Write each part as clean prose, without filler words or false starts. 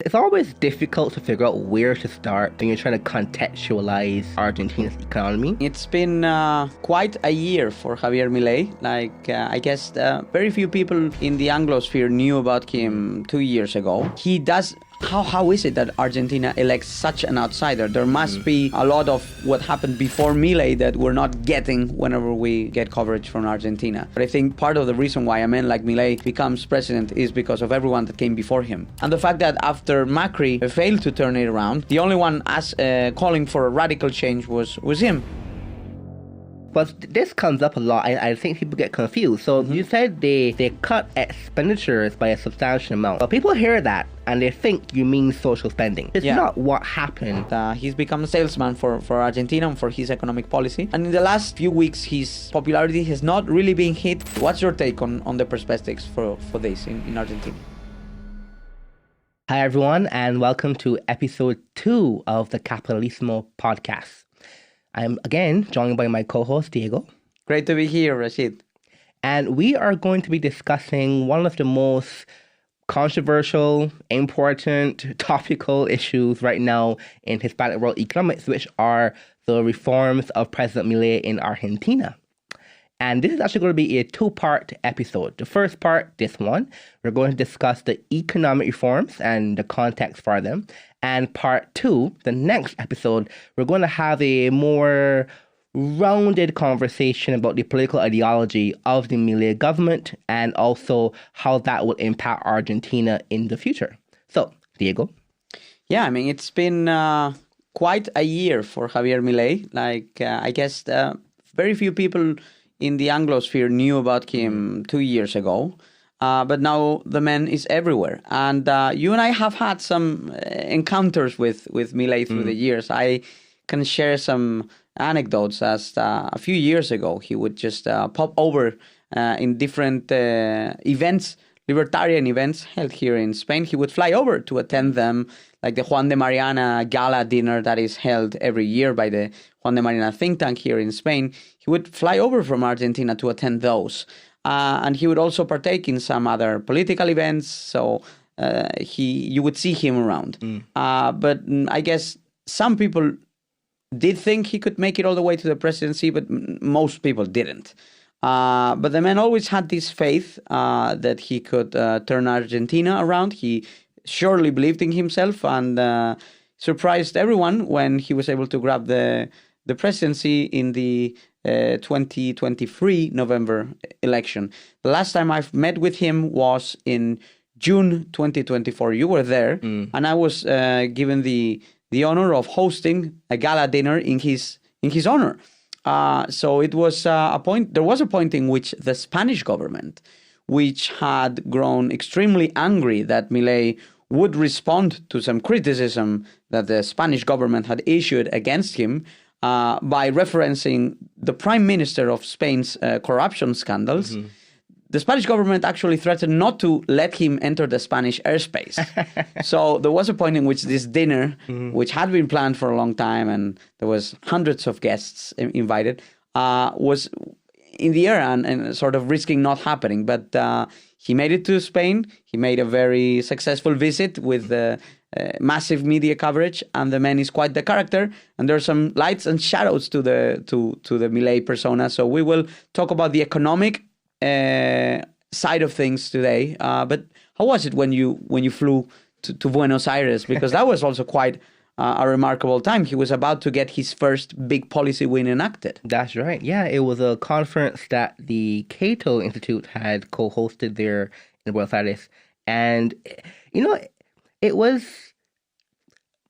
It's always difficult to figure out where to start when you're trying to contextualize Argentina's economy. It's been quite a year for Javier Milei. I guess very few people in the Anglosphere knew about him 2 years ago. He does. How is it that Argentina elects such an outsider? There must be a lot of what happened before Milei that we're not getting whenever we get coverage from Argentina. But I think part of the reason why a man like Milei becomes president is because of everyone that came before him. And the fact that after Macri failed to turn it around, the only one calling for a radical change was him. But this comes up a lot. I think people get confused. So you said they cut expenditures by a substantial amount. But people hear that and they think you mean social spending. It's not what happened. He's become a salesman for Argentina and for his economic policy. And in the last few weeks, his popularity has not really been hit. What's your take on the perspectives for this in Argentina? Hi, everyone, and welcome to episode 2 of the Capitalismo podcast. I'm again joined by my co-host, Diego. Great to be here, Rashid. And we are going to be discussing one of the most controversial, important, topical issues right now in Hispanic world economics, which are the reforms of President Milei in Argentina. And this is actually going to be a 2-part episode. The first part, this one, we're going to discuss the economic reforms and the context for them. And part 2, the next episode, we're going to have a more rounded conversation about the political ideology of the Milei government and also how that will impact Argentina in the future. So, Diego? Yeah, I mean, it's been quite a year for Javier Milei. I guess very few people in the Anglosphere knew about him 2 years ago. But now the man is everywhere. And you and I have had some encounters with Milei through the years. I can share some anecdotes as a few years ago, he would just pop over in different events, libertarian events held here in Spain. He would fly over to attend them, like the Juan de Mariana gala dinner that is held every year by the Juan de Mariana think tank here in Spain. He would fly over from Argentina to attend those. And he would also partake in some other political events, so you would see him around. But I guess some people did think he could make it all the way to the presidency, but most people didn't. But the man always had this faith that he could turn Argentina around. He surely believed in himself and surprised everyone when he was able to grab the presidency in the 2023 November election. The last time I've met with him was in June 2024. You were there, and I was given the honor of hosting a gala dinner in his honor. So it was there was a point in which the Spanish government, which had grown extremely angry that Milei would respond to some criticism that the Spanish government had issued against him, by referencing the Prime Minister of Spain's corruption scandals. The Spanish government actually threatened not to let him enter the Spanish airspace. So there was a point in which this dinner, which had been planned for a long time and there was hundreds of guests invited, was in the air and sort of risking not happening. But he made it to Spain. He made a very successful visit with massive media coverage, and the man is quite the character. And there's some lights and shadows to the Milei persona. So we will talk about the economic side of things today. But how was it when you flew to Buenos Aires? Because that was also quite a remarkable time. He was about to get his first big policy win enacted. That's right. Yeah, it was a conference that the Cato Institute had co-hosted there in Buenos Aires. And, it was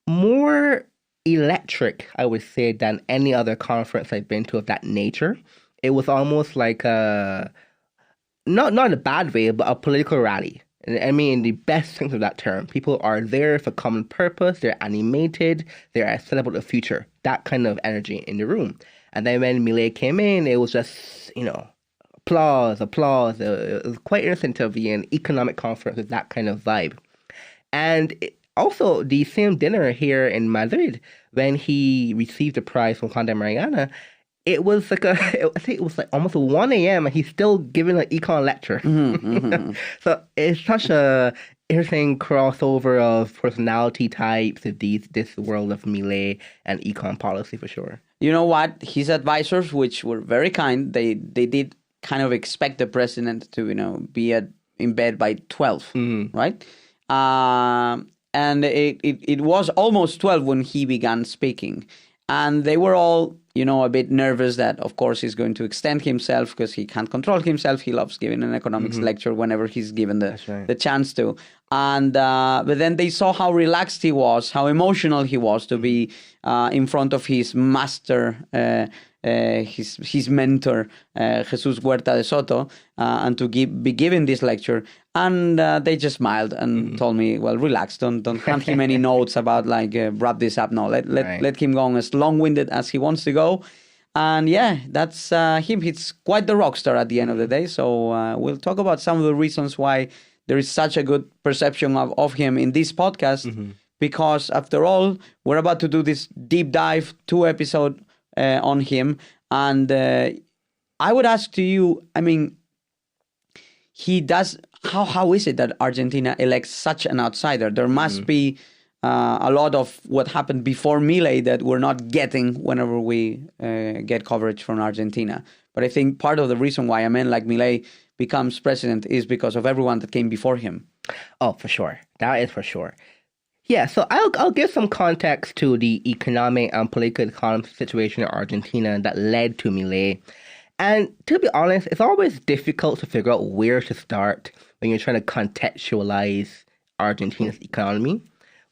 more electric, I would say, than any other conference I've been to of that nature. It was almost like not in a bad way, but a political rally. I mean, in the best sense of that term. People are there for common purpose. They're animated. They're excited about the future. That kind of energy in the room. And then when Milei came in, it was just, applause. It was quite interesting to be an economic conference with that kind of vibe. And also, the same dinner here in Madrid, when he received the prize from Juan de Mariana, it was like I think it was like almost 1 a.m. and he's still giving an econ lecture. So it's such a interesting crossover of personality types of this world of Milei and econ policy for sure. You know what? His advisors, which were very kind, they did kind of expect the president to be in bed by 12, right? And it was almost 12 when he began speaking. And they were all, a bit nervous that, of course, he's going to extend himself because he can't control himself. He loves giving an economics lecture whenever he's given the chance to. And but then they saw how relaxed he was, how emotional he was to be in front of his master, his mentor, Jesus Huerta de Soto, and to be giving this lecture. And they just smiled and told me, well, relax, don't hand him any notes about wrap this up. No, let him go on as long-winded as he wants to go. And yeah, that's him. He's quite the rock star at the end of the day. So we'll talk about some of the reasons why there is such a good perception of him in this podcast, because after all, we're about to do this deep dive 2-episode on him. And I would ask to you, he does. How is it that Argentina elects such an outsider? There must be a lot of what happened before Milei that we're not getting whenever we get coverage from Argentina. But I think part of the reason why a man like Milei becomes president is because of everyone that came before him. Oh, for sure. That is for sure. Yeah, so I'll give some context to the economic and political situation in Argentina that led to Milei. And to be honest, it's always difficult to figure out where to start when you're trying to contextualize Argentina's economy.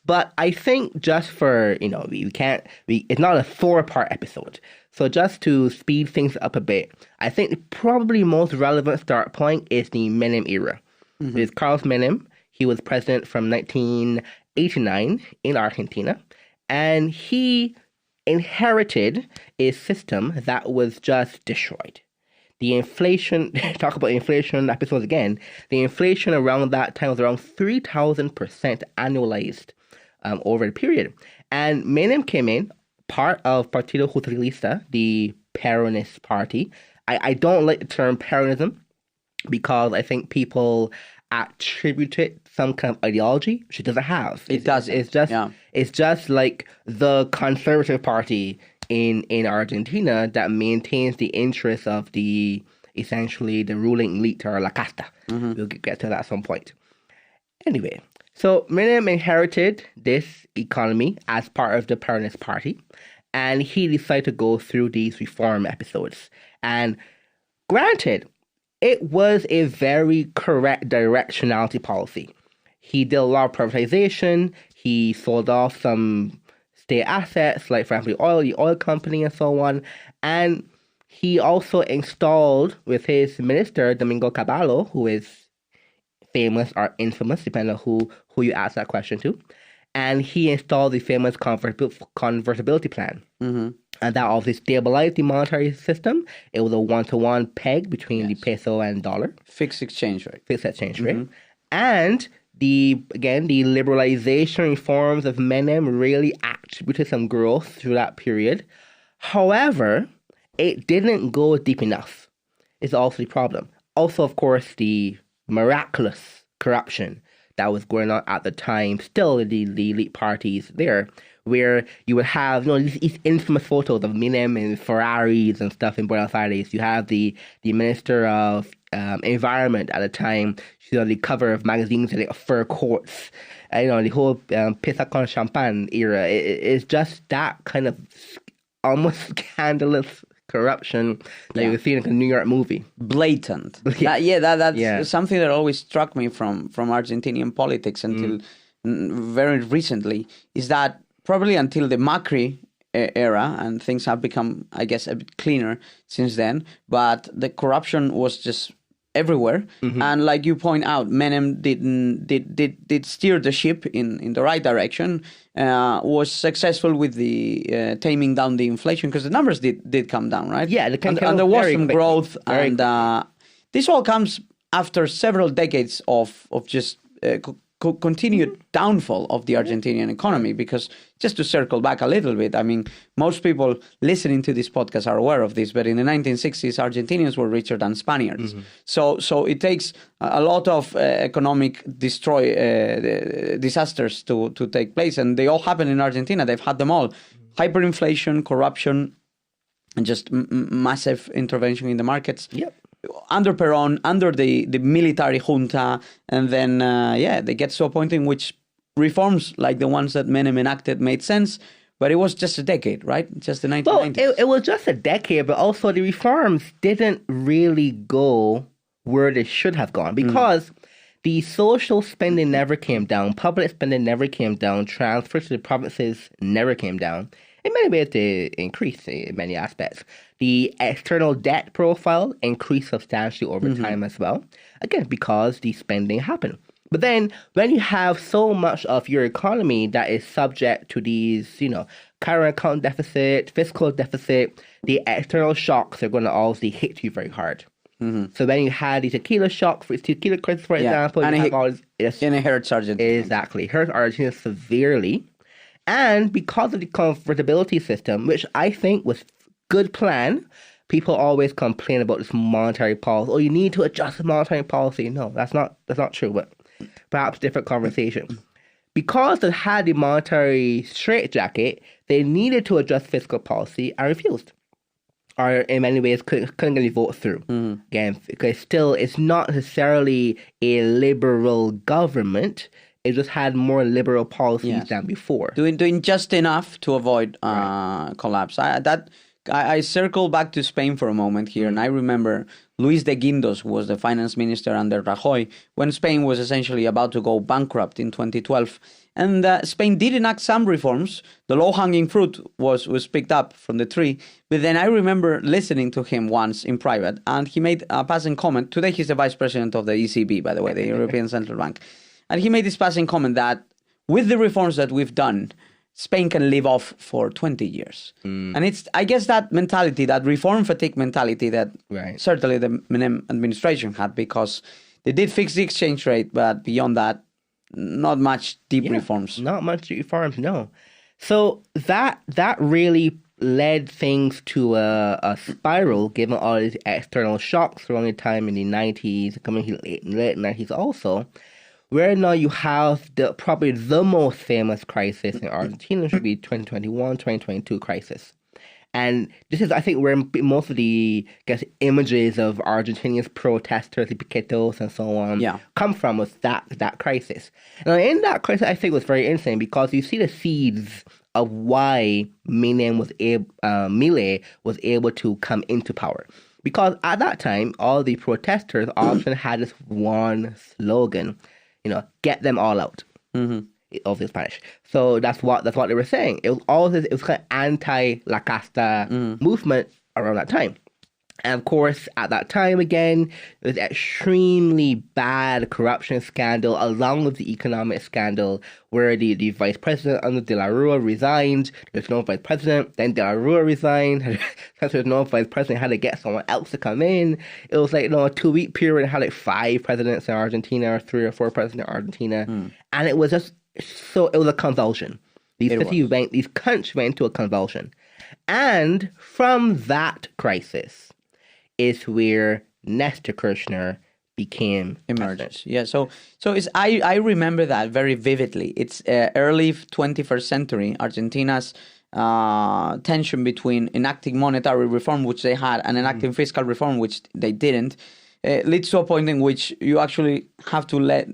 But I think just for, it's not a 4-part episode. So just to speed things up a bit, I think the probably most relevant start point is the Menem era. With Carlos Menem, he was president from 1989 in Argentina, and he inherited a system that was just destroyed. The inflation, talk about inflation episodes again, the inflation around that time was around 3,000% annualized over the period. And Menem came in, part of Partido Justicialista, the Peronist party. I don't like the term Peronism because I think people attribute it some kind of ideology which it doesn't have. It's just like the conservative party in Argentina that maintains the interests of essentially the ruling elite, or la casta. We'll get to that at some point. Anyway, so Menem inherited this economy as part of the Peronist party, and he decided to go through these reform episodes. And granted, it was a very correct directionality policy. He did a lot of privatization. He sold off some state assets, like for example the oil company and so on. And he also installed with his minister, Domingo Cavallo, who is famous or infamous, depending on who you ask that question to. And he installed the famous convertibility plan. And that obviously stabilized the monetary system. It was a 1-to-1 peg between the peso and dollar. Fixed exchange rate. And the liberalization reforms of Menem really attributed some growth through that period. However, it didn't go deep enough. It's also the problem. Also, of course, the miraculous corruption that was going on at the time, still in the elite parties there, where you would have these infamous photos of Menem in Ferraris and stuff in Buenos Aires. You have the Minister of Environment at the time. She's on the cover of magazines in fur coats. The whole pizza con champagne era. It's just that kind of almost scandalous corruption that you would see in a New York movie. Blatant. That's something that always struck me from Argentinian politics until very recently, is that probably until the Macri era, and things have become, I guess, a bit cleaner since then, but the corruption was just everywhere. And like you point out, Menem did steer the ship in the right direction, was successful with the taming down the inflation, because the numbers did come down, right? Yeah, and there was some growth, and this all comes after several decades of just continued downfall of the Argentinian economy. Because just to circle back a little bit, I mean, most people listening to this podcast are aware of this, but in the 1960s, Argentinians were richer than Spaniards. So it takes a lot of economic disasters to take place, and they all happen in Argentina. They've had them all. Hyperinflation, corruption, and just massive intervention in the markets. Yep. Under Perón, under the military junta, and then, they get to a point in which reforms like the ones that Menem enacted made sense, but it was just a decade, right? Just the 1990s. Well, it was just a decade, but also the reforms didn't really go where they should have gone because the social spending never came down, public spending never came down, transfers to the provinces never came down. In many ways, they increased in many aspects. The external debt profile increased substantially over time as well. Again, because the spending happened. But then when you have so much of your economy that is subject to these, current account deficit, fiscal deficit, the external shocks are going to obviously hit you very hard. So when you had the tequila crisis, for example, and you have all this. And it hurts Argentina. Exactly. It hurts Argentina severely. And because of the convertibility system, which I think was good plan, people always complain about this monetary policy. Oh, you need to adjust the monetary policy. No, that's not true, but perhaps different conversation. Because they had the monetary straitjacket, they needed to adjust fiscal policy and refused. Or in many ways couldn't get the vote through. Again, because still it's not necessarily a liberal government. It just had more liberal policies than before. Doing just enough to avoid collapse. I circle back to Spain for a moment here, and I remember Luis de Guindos, who was the finance minister under Rajoy, when Spain was essentially about to go bankrupt in 2012. And Spain did enact some reforms. The low-hanging fruit was picked up from the tree. But then I remember listening to him once in private, and he made a passing comment. Today he's the vice president of the ECB, by the way, the European Central Bank. And he made this passing comment that with the reforms that we've done, Spain can live off for 20 years. And it's, I guess, that mentality, that reform fatigue mentality that certainly the Menem administration had, because they did fix the exchange rate, but beyond that, not much deep reforms. Not much reforms, no. So that really led things to a spiral, given all these external shocks around the time in the 90s, coming late 90s also, where now you have probably the most famous crisis in Argentina, should be 2021-2022 crisis. And this is, I think, where most of the images of Argentinians protesters, the piquetos and so on, come from, was that crisis. And in that crisis, I think it was very interesting because you see the seeds of why Milei was able to come into power. Because at that time, all the protesters often had this one slogan, get them all out. Obviously Spanish. So that's what they were saying. It was kind of anti-La Casta movement around that time. And of course, at that time again, it was extremely bad corruption scandal along with the economic scandal where the vice president under De La Rua resigned. There's no vice president. Then De La Rua resigned. Since there's no vice president, had to get someone else to come in. It was like, a 2-week period. It had 5 presidents in Argentina or 3 or 4 presidents in Argentina. And it was just, so it was a convulsion. These countries went into a convulsion. And from that crisis is where Néstor Kirchner became emergent. Yeah, so it's I remember that very vividly. It's early 21st century Argentina's tension between enacting monetary reform, which they had, and enacting fiscal reform, which they didn't. Leads to a point in which you actually have to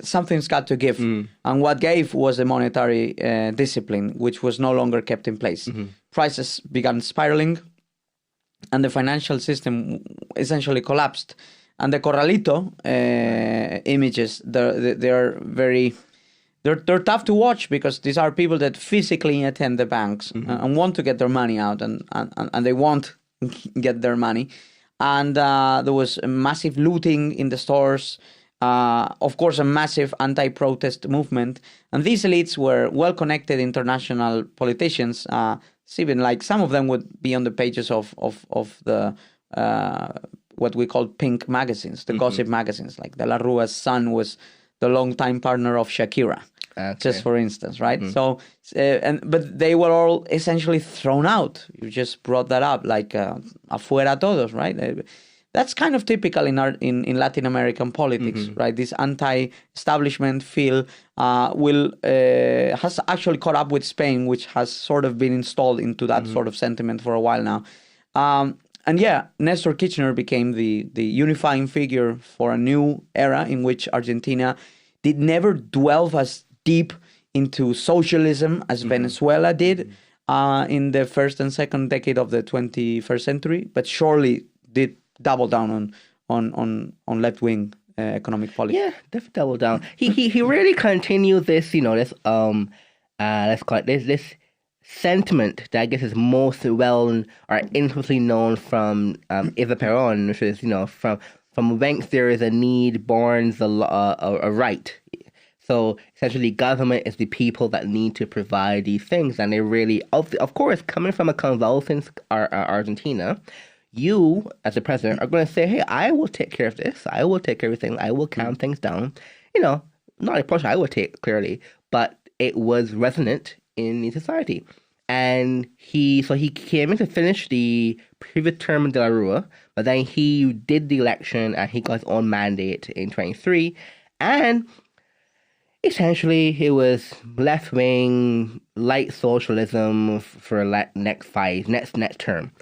something's got to give. And what gave was the monetary discipline, which was no longer kept in place. Prices began spiraling, and the financial system essentially collapsed. And the Corralito images, they're tough to watch because these are people that physically attend the banks and want to get their money out, and they won't get their money. And there was a massive looting in the stores, of course, a massive anti-protest movement. And these elites were well-connected international politicians. Even like some of them would be on the pages of the what we call pink magazines, the gossip magazines. Like De La Rua's son was the longtime partner of Shakira, just for instance, right? So, but they were all essentially thrown out. You just brought that up, like afuera todos, right? That's kind of typical in Latin American politics, right? This anti-establishment feel has actually caught up with Spain, which has sort of been installed into that sort of sentiment for a while now. And yeah, Néstor Kirchner became the unifying figure for a new era in which Argentina did never delve as deep into socialism as Venezuela did in the first and second decade of the 21st century, but surely did double down on left-wing economic policy. Yeah, definitely double down. He really continued this, this let's call it this sentiment that I guess is most well or infamously known from Eva Perón, which is from whence there is a need borns a right. So essentially, government is the people that need to provide these things, and they really, of course, coming from a convulsing Argentina, you as the president are going to say, "Hey, I will take care of this. I will take care of everything. I will calm things down." Not a portion I would take clearly, but it was resonant in the society. And he came in to finish the previous term de la Rua, but then he did the election and he got his own mandate in 23. And essentially it was left-wing, light socialism for next term.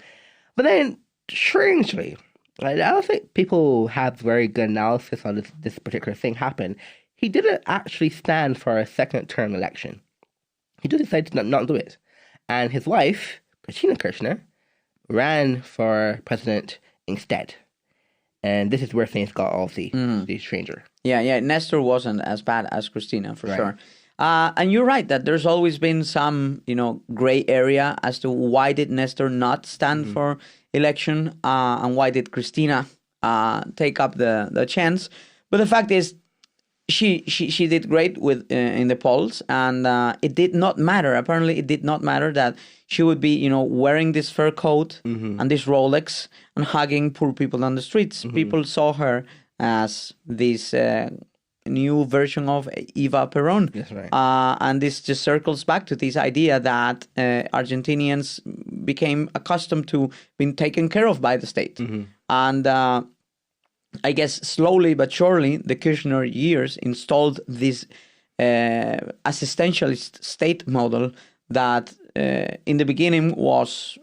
But then, strangely, I don't think people have very good analysis on this particular thing happen. He didn't actually stand for a second term election. He just decided to not do it. And his wife, Cristina Kirchner, ran for president instead. And this is where things got all the stranger. Yeah. Néstor wasn't as bad as Cristina, for sure. And you're right that there's always been some, gray area as to why did Néstor not stand for election and why did Cristina take up the chance. But the fact is, she did great in the polls, and it did not matter. Apparently, it did not matter that she would be, wearing this fur coat and this Rolex and hugging poor people on the streets. People saw her as this new version of Eva Perón. That's right. And this just circles back to this idea that Argentinians became accustomed to being taken care of by the state. And I guess slowly but surely, the Kirchner years installed this assistentialist state model that in the beginning was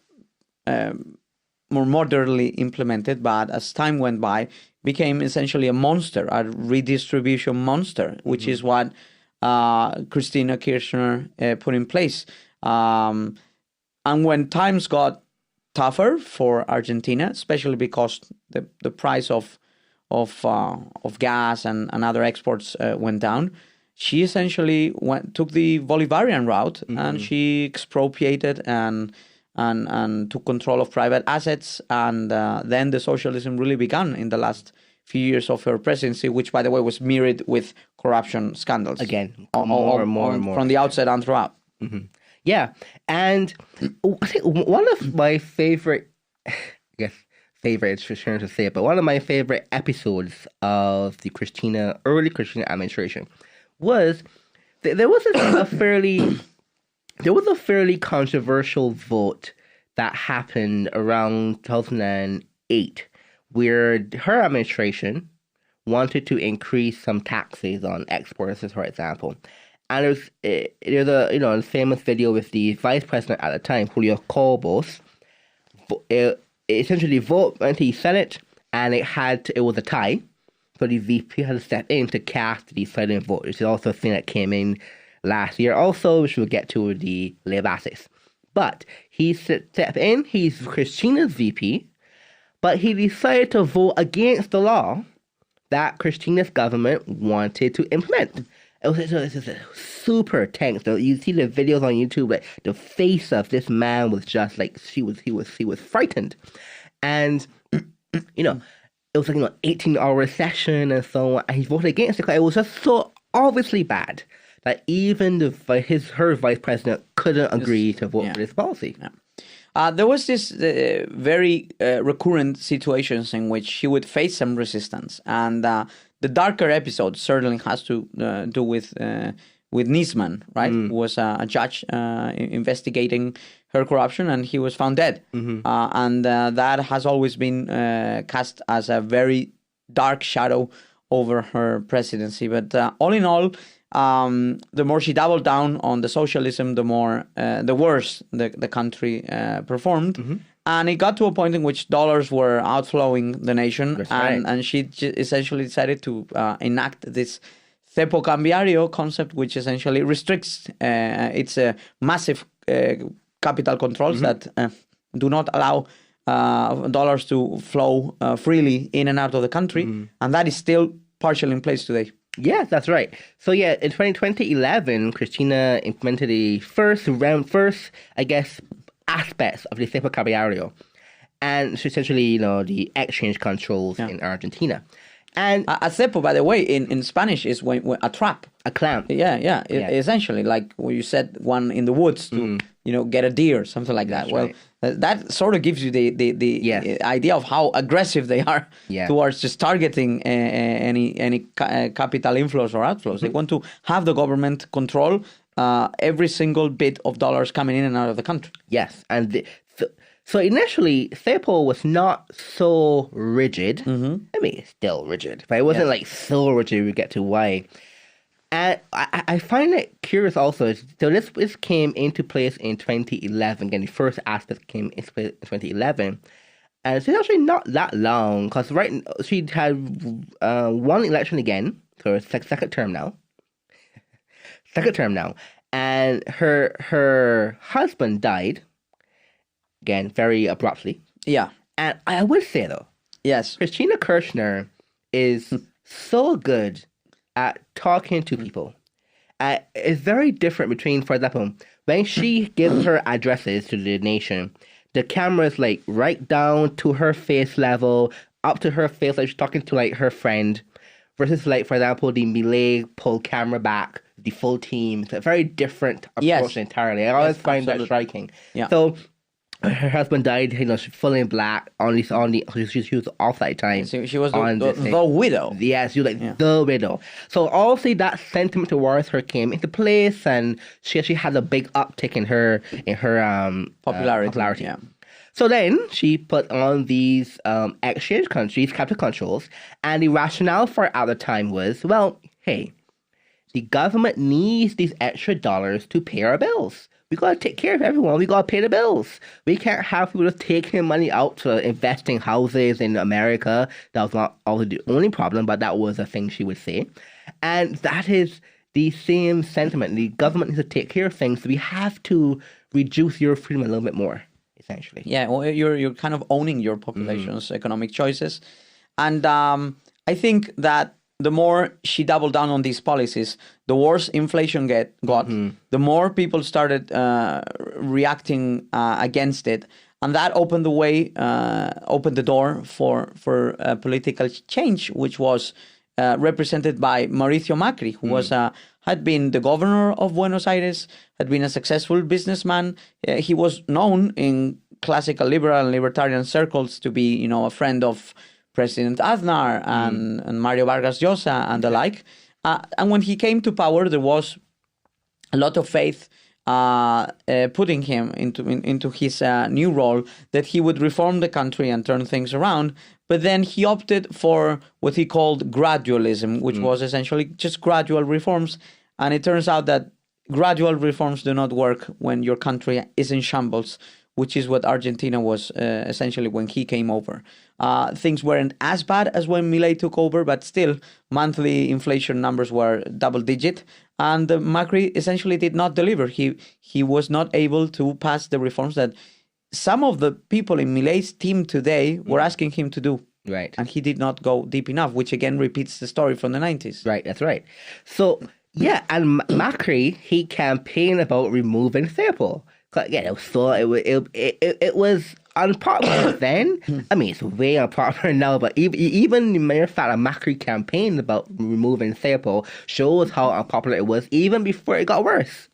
more moderately implemented, but as time went by, became essentially a monster, a redistribution monster, which is what Cristina Kirchner put in place. And when times got tougher for Argentina, especially because the price of gas and other exports went down, she essentially took the Bolivarian route and she expropriated and took control of private assets, and then the socialism really began in the last few years of her presidency, which, by the way, was mirrored with corruption scandals. Again, more and more. From the outset and throughout. Yeah, and I think one of my favorite, favorite, it's sure to say it, but one of my favorite episodes of the early Cristina administration was there was a fairly controversial vote that happened around 2008, where her administration wanted to increase some taxes on exports, for example. And there's a famous video with the vice president at the time, Julio Cobos. It essentially went to the Senate, and it was a tie. So the VP had to step in to cast the deciding vote, which is also a thing that came in last year. Also, which we'll get to the Lebases. But he stepped in, he's Cristina's VP, but he decided to vote against the law that Cristina's government wanted to implement. It was super tense. So you see the videos on YouTube, like the face of this man was just like he was frightened, and it was like 18-hour session and so on. And he voted against it. It was just so obviously bad that even her vice president couldn't agree to vote for this policy. Yeah. There was this very recurrent situations in which she would face some resistance, and the darker episode certainly has to do with Nisman, right? Who was a judge investigating her corruption, and he was found dead. And that has always been cast as a very dark shadow over her presidency. But all in all, the more she doubled down on the socialism, the worse the country performed. And it got to a point in which dollars were outflowing the nation, and she essentially decided to enact this cepo cambiario concept, which essentially restricts its massive capital controls that do not allow dollars to flow freely in and out of the country. And that is still partially in place today. Yes, that's right. So yeah, in 2011, Cristina implemented the first, I guess, aspects of the cepo cambiario. And so essentially, the exchange controls in Argentina. And a cepo, by the way, in Spanish is when a trap. A clamp. Yeah. Essentially, like what you said, one in the woods to, get a deer, something like that. That's that sort of gives you the idea of how aggressive they are towards just targeting any capital inflows or outflows. They want to have the government control every single bit of dollars coming in and out of the country. Yes, and so initially, cepo was not so rigid. I mean, it's still rigid, but it wasn't like so rigid. We get to why. And I find it curious also. So this came into place in 2011. Again, the first aspect came into place in 2011. And it's actually not that long, because she had one election again, so it's second term now. And her husband died, again, very abruptly. Yeah. And I would say, though, Cristina Kirchner is so good at talking to people. It's very different between, for example, when she gives her addresses to the nation, the camera is like right down to her face level, up to her face, like she's talking to like her friend, versus like, for example, the Milei pull camera back, the full team. It's a very different approach entirely. I always find that striking. Yeah. So her husband died, she's fully in black she was off that time. So she was the widow. Yes, she was like the widow. So obviously that sentiment towards her came into place, and she actually had a big uptick in her popularity. Yeah. So then she put on these exchange countries, capital controls, and the rationale for it at the time was, well, hey, the government needs these extra dollars to pay our bills. We got to take care of everyone. We got to pay the bills. We can't have people just taking money out to invest in houses in America. That was not always the only problem, but that was a thing she would say. And that is the same sentiment. The government needs to take care of things, so we have to reduce your freedom a little bit more, essentially. Yeah, well, you're kind of owning your population's economic choices. And I think that the more she doubled down on these policies, the worse inflation got, the more people started reacting against it. And that opened the door for political change, which was represented by Mauricio Macri, who had been the governor of Buenos Aires, had been a successful businessman. He was known in classical liberal and libertarian circles to be, a friend of President Aznar and Mario Vargas Llosa and the like. And when he came to power, there was a lot of faith putting him into his new role, that he would reform the country and turn things around. But then he opted for what he called gradualism, which was essentially just gradual reforms. And it turns out that gradual reforms do not work when your country is in shambles, which is what Argentina was essentially when he came over. Things weren't as bad as when Milei took over, but still monthly inflation numbers were double digit. And Macri essentially did not deliver. He was not able to pass the reforms that some of the people in Milei's team today were asking him to do. Right. And he did not go deep enough, which again repeats the story from the 90s. Right, that's right. So, yeah, and Macri, he campaigned about removing cepo. Again, it was unpopular then. I mean, it's way unpopular now, but even the mere fact that Macri campaigned about removing cepo shows how unpopular it was even before it got worse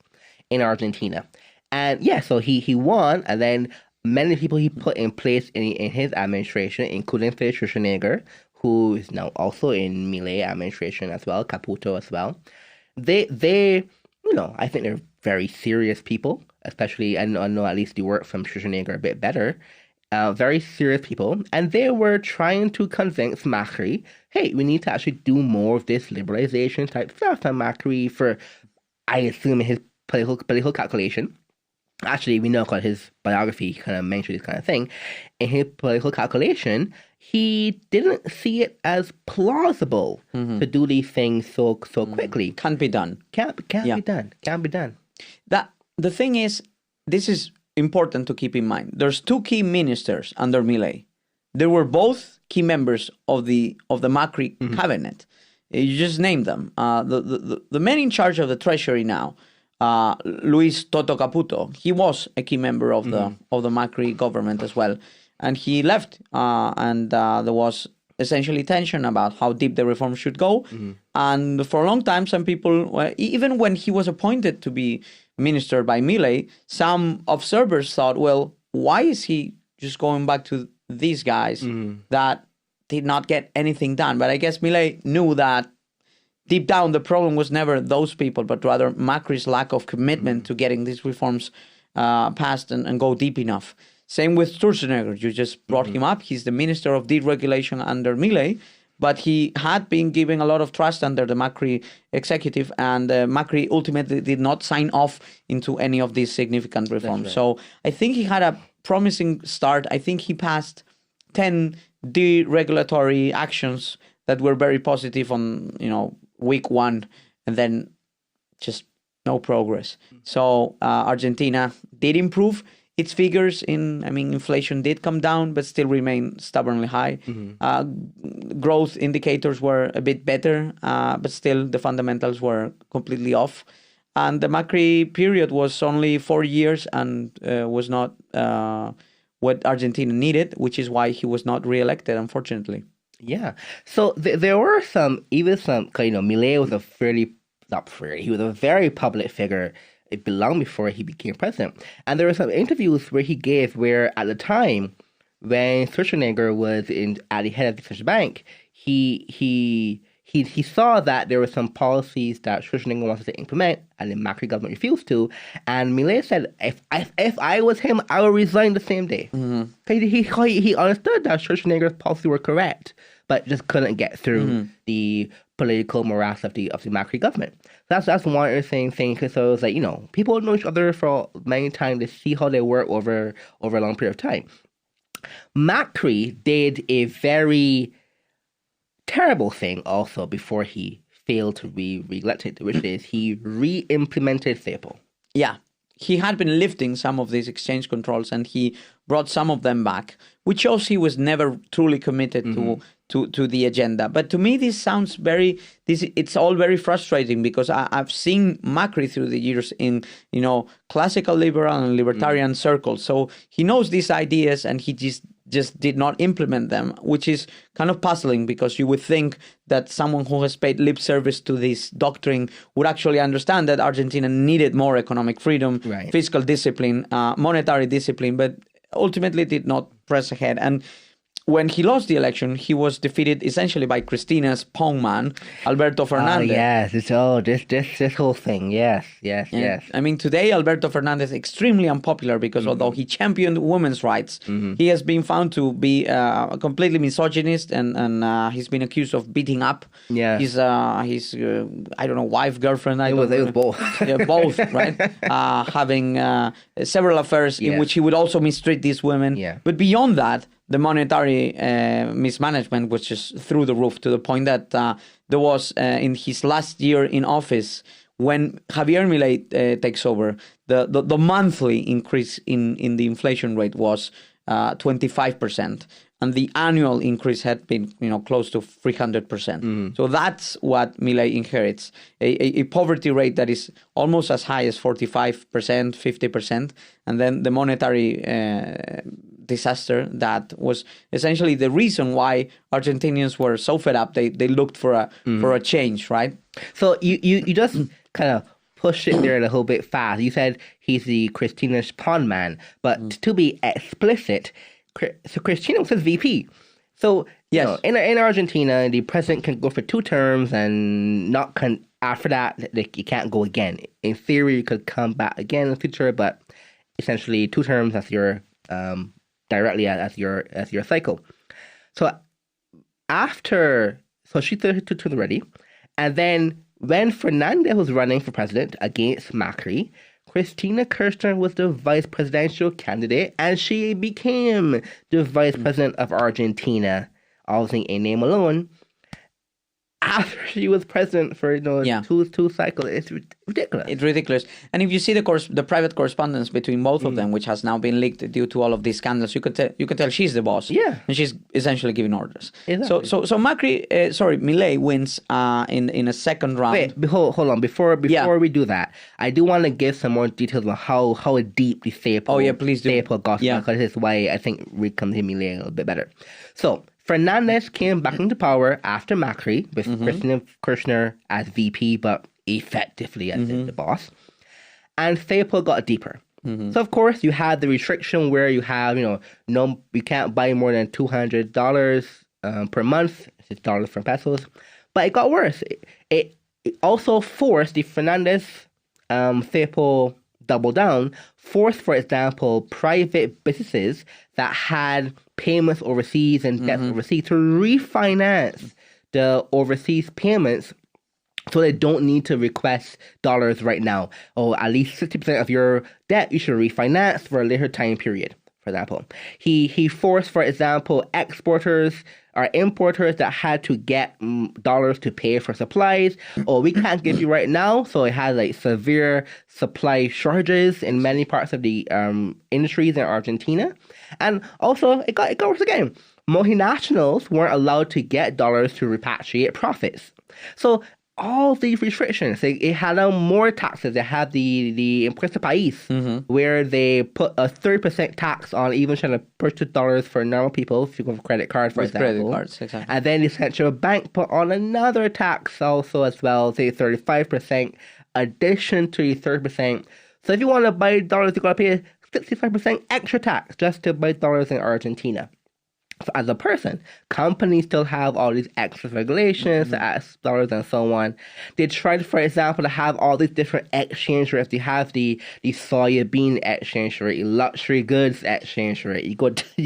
in Argentina. And yeah, so he won, and then many people he put in place in his administration, including Felix Schwarzenegger, who is now also in Milei administration as well, Caputo as well. They, I think they're very serious people, especially, I know at least the work from Schwarzenegger a bit better. Very serious people, and they were trying to convince Macri, hey, we need to actually do more of this liberalization type stuff. And Macri, for, I assume, his political calculation, actually, we know because his biography kind of mentioned this kind of thing, in his political calculation, he didn't see it as plausible to do these things so quickly. Can't be done. Can't be done. Can't be done. The thing is, this is important to keep in mind. There's two key ministers under Milei. They were both key members of the Macri cabinet. You just named them. The man in charge of the treasury now, Luis Toto Caputo, he was a key member of the Macri government as well, and he left. And there was essentially tension about how deep the reform should go. And for a long time, some people, even when he was appointed to be minister by Milei, some observers thought, well, why is he just going back to these guys that did not get anything done? But I guess Milei knew that deep down the problem was never those people, but rather Macri's lack of commitment to getting these reforms passed and go deep enough. Same with Schwarzenegger. You just brought him up. He's the minister of deregulation under Milei, but he had been giving a lot of trust under the Macri executive, and Macri ultimately did not sign off into any of these significant reforms. Right. So I think he had a promising start. I think he passed 10 deregulatory actions that were very positive on, week one, and then just no progress. So Argentina did improve. Its figures inflation did come down, but still remain stubbornly high. Growth indicators were a bit better, but still the fundamentals were completely off. And the Macri period was only 4 years and was not what Argentina needed, which is why he was not reelected, unfortunately. Yeah. So there were Milei was he was a very public figure. It belonged before he became president. And there were some interviews where he gave where at the time when Schwarzenegger was at the head of the central bank, he saw that there were some policies that Schwarzenegger wanted to implement and the Macri government refused to. And Milei said, if I was him, I would resign the same day. He understood that Schwarzenegger's policies were correct, but just couldn't get through the political morass of the Macri government. That's one of the things. So it's like, people know each other for many times to see how they work over a long period of time. Macri did a very terrible thing also before he failed to be re-elected, which is he re-implemented Cepo. Yeah. He had been lifting some of these exchange controls and he brought some of them back, which shows he was never truly committed to the agenda. But to me, this sounds it's all very frustrating because I've seen Macri through the years in, classical liberal and libertarian circles. So he knows these ideas and he just did not implement them, which is kind of puzzling because you would think that someone who has paid lip service to this doctrine would actually understand that Argentina needed more economic freedom, fiscal discipline, monetary discipline, but ultimately did not press ahead. And when he lost the election, he was defeated essentially by Cristina's pongman, Alberto Fernandez. Yes, it's this whole thing. Yes. I mean, today Alberto Fernandez is extremely unpopular because although he championed women's rights, he has been found to be completely misogynist and he's been accused of beating up his wife, girlfriend. It was both. Both, right? Having several affairs in which he would also mistreat these women. Yeah. But beyond that, the monetary mismanagement was just through the roof to the point that there was in his last year in office, when Javier Milei takes over, the monthly increase in the inflation rate was 25%, and the annual increase had been close to 300%. So that's what Milei inherits, a poverty rate that is almost as high as 45%, 50%, and then the monetary disaster that was essentially the reason why Argentinians were so fed up. They looked for a change, right? So you just kind of pushed it there a little bit fast. You said he's the Cristina's pawn man, but to be explicit, so Cristina was his VP. So Yes. In Argentina, the president can go for 2 terms and not after that, you can't go again. In theory, you could come back again in the future, but essentially 2 terms as your directly as your cycle. So she took to the ready, and then when Fernandez was running for president against Macri, Cristina Kirchner was the vice presidential candidate, and she became the vice president of Argentina, obviously a name alone. After she was president for two cycles, it's ridiculous. It's ridiculous. And if you see the private correspondence between both of them, which has now been leaked due to all of these scandals, you could tell she's the boss. Yeah, and she's essentially giving orders. Exactly. So Milei wins in a second round. Wait, hold on. Before we do that, I do want to give some more details on how deep the Staple gospel, because this is why I think we come to Milei a little bit better. So Fernandez came back into power after Macri, with Cristina Kirchner as VP, but effectively as the boss. And Staple got deeper. So of course you had the restriction where you have, you can't buy more than $200 per month. It's dollars from pesos. But it got worse. It also forced the Fernandez Staple double down, forced, for example, private businesses that had payments overseas and debts overseas to refinance the overseas payments, so they don't need to request dollars right now. Or at least 60% of your debt you should refinance for a later time period, for example. He forced, for example, exporters or importers that had to get dollars to pay for supplies. We can't give you right now. So it had like severe supply shortages in many parts of the industries in Argentina. And also, it got worse again. Multinationals weren't allowed to get dollars to repatriate profits. So all these restrictions, it had more taxes. It had the Impuesto País, where they put a 30% tax on even trying to purchase dollars for normal people, if you have a credit card, for example. Credit cards, exactly. And then the central bank put on another tax also as well, say 35%, addition to the 30%. So if you want to buy dollars, you got to pay 65% extra tax just to buy dollars in Argentina. So as a person, companies still have all these extra regulations, dollars and so on. They tried, for example, to have all these different exchange rates. They have the soybean exchange rate, luxury goods exchange rate. You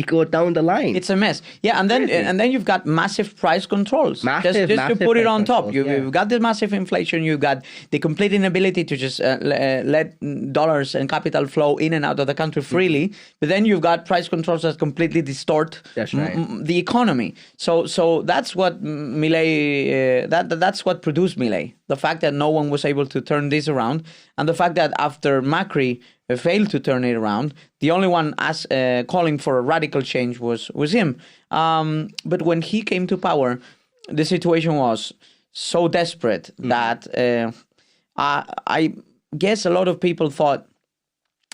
go down the line. It's a mess. Yeah, and then you've got massive price controls. Just to put it on top. You've got the massive inflation. You've got the complete inability to just let dollars and capital flow in and out of the country freely. But then you've got price controls that completely distort the economy. So that's what Milei, that's what produced Milei. The fact that no one was able to turn this around, and the fact that after Macri failed to turn it around, the only one calling for a radical change was him. But when he came to power, the situation was so desperate that I guess a lot of people thought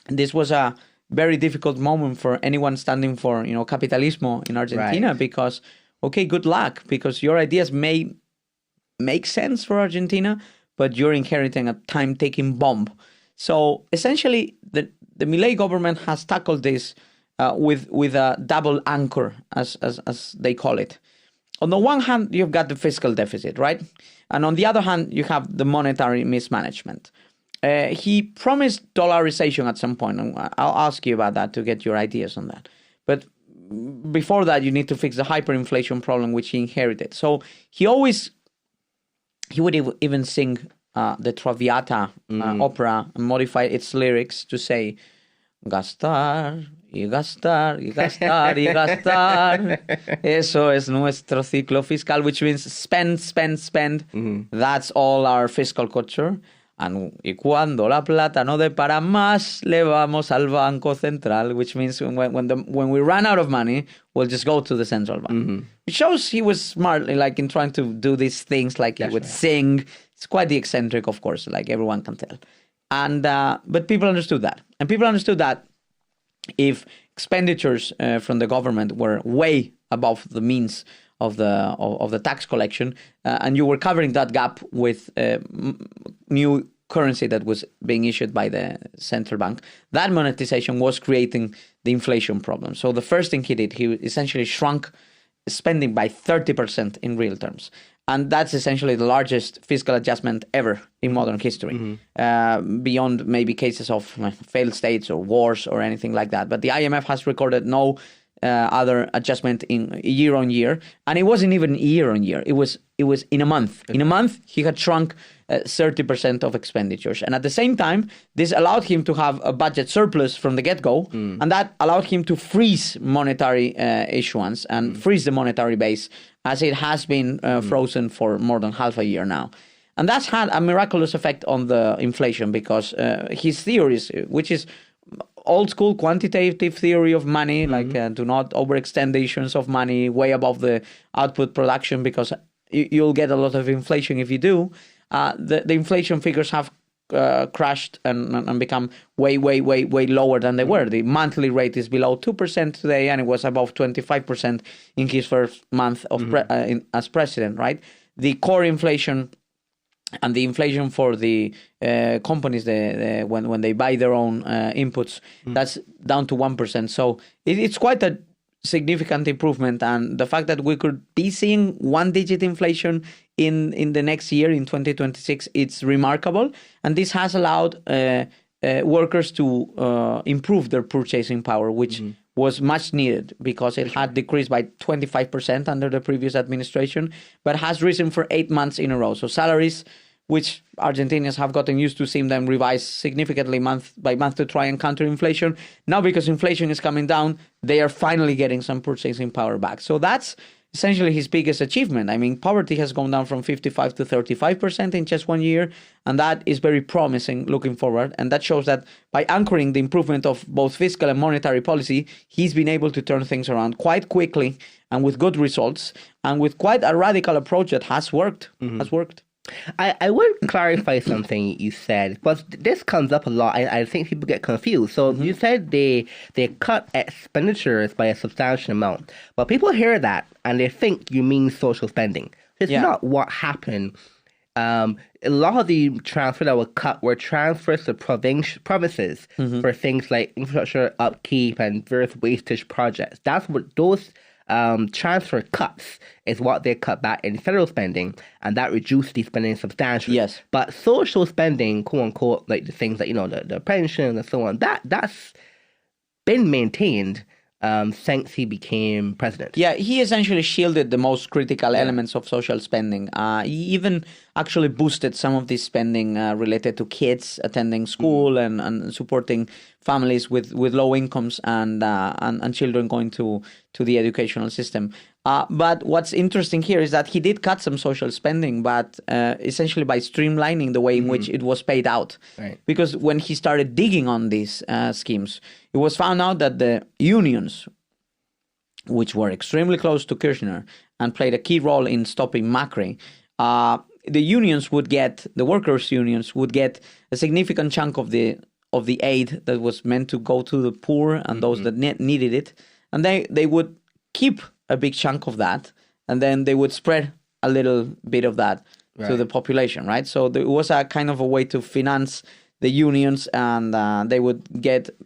this was a very difficult moment for anyone standing for, capitalismo in Argentina, because, okay, good luck, because your ideas may make sense for Argentina, but you're inheriting a time-taking bomb. So essentially, the Milei government has tackled this with a double anchor, as they call it. On the one hand, you've got the fiscal deficit, right? And on the other hand, you have the monetary mismanagement. He promised dollarization at some point, and I'll ask you about that to get your ideas on that. But before that, you need to fix the hyperinflation problem, which he inherited. So he would even sing the Traviata opera and modify its lyrics to say, gastar, y gastar, y gastar, y gastar. Eso es nuestro ciclo fiscal, which means spend, spend, spend. That's all our fiscal culture. Y cuando la plata no dé para más, le vamos al Banco Central, which means when we run out of money, we'll just go to the central bank. It shows he was smart, like in trying to do these things, like he would sing. It's quite the eccentric, of course, like everyone can tell. And but people understood that, and people understood that if expenditures from the government were way above the means of the tax collection, and you were covering that gap with new currency that was being issued by the central bank, that monetization was creating the inflation problem. So the first thing he did, he essentially shrunk spending by 30% in real terms. And that's essentially the largest fiscal adjustment ever in modern history, beyond maybe cases of failed states or wars or anything like that. But the IMF has recorded no other adjustment in year on year, and it wasn't even year on year. It was in a month. In a month, he had shrunk 30% of expenditures, and at the same time, this allowed him to have a budget surplus from the get-go, and that allowed him to freeze monetary issuance and freeze the monetary base, as it has been frozen for more than half a year now. And that's had a miraculous effect on the inflation, because his theories, which is old school quantitative theory of money, like do not overextend the issuance of money way above the output production, because you'll get a lot of inflation if you do. The inflation figures have crashed and become way lower than they were. The monthly rate is below 2% today, and it was above 25% in his first month of as president, right? The core inflation and the inflation for the companies, when they buy their own inputs, that's down to 1%. So it's quite a significant improvement. And the fact that we could be seeing one-digit inflation in the next year, in 2026, it's remarkable. And this has allowed workers to improve their purchasing power, which was much needed, because it had decreased by 25% under the previous administration, but has risen for 8 months in a row. So salaries, which Argentinians have gotten used to seeing them rise significantly month by month to try and counter inflation. Now, because inflation is coming down, they are finally getting some purchasing power back. So that's essentially his biggest achievement. I mean, poverty has gone down from 55 to 35% in just 1 year, and that is very promising looking forward. And that shows that by anchoring the improvement of both fiscal and monetary policy, he's been able to turn things around quite quickly and with good results, and with quite a radical approach that has worked. I would clarify something you said, because this comes up a lot. I think people get confused. So you said they cut expenditures by a substantial amount, but people hear that and they think you mean social spending. It's not what happened. A lot of the transfers that were cut were transfers to provinces for things like infrastructure upkeep and various wastage projects. That's what those transfer cuts is what they cut back in federal spending, and that reduced the spending substantially. Yes. But social spending, quote unquote, like the things like, the pension and so on, that's been maintained since he became president. Yeah, he essentially shielded the most critical elements of social spending. He even actually boosted some of this spending related to kids attending school and supporting families with low incomes and children going to the educational system. But what's interesting here is that he did cut some social spending, but essentially by streamlining the way in which it was paid out. Right. Because when he started digging on these schemes, it was found out that the unions, which were extremely close to Kirchner and played a key role in stopping Macri, the workers' unions would get a significant chunk of the aid that was meant to go to the poor and those that needed it. And they would keep a big chunk of that, and then they would spread a little bit of that to the population, right? So there was a kind of a way to finance the unions, and they would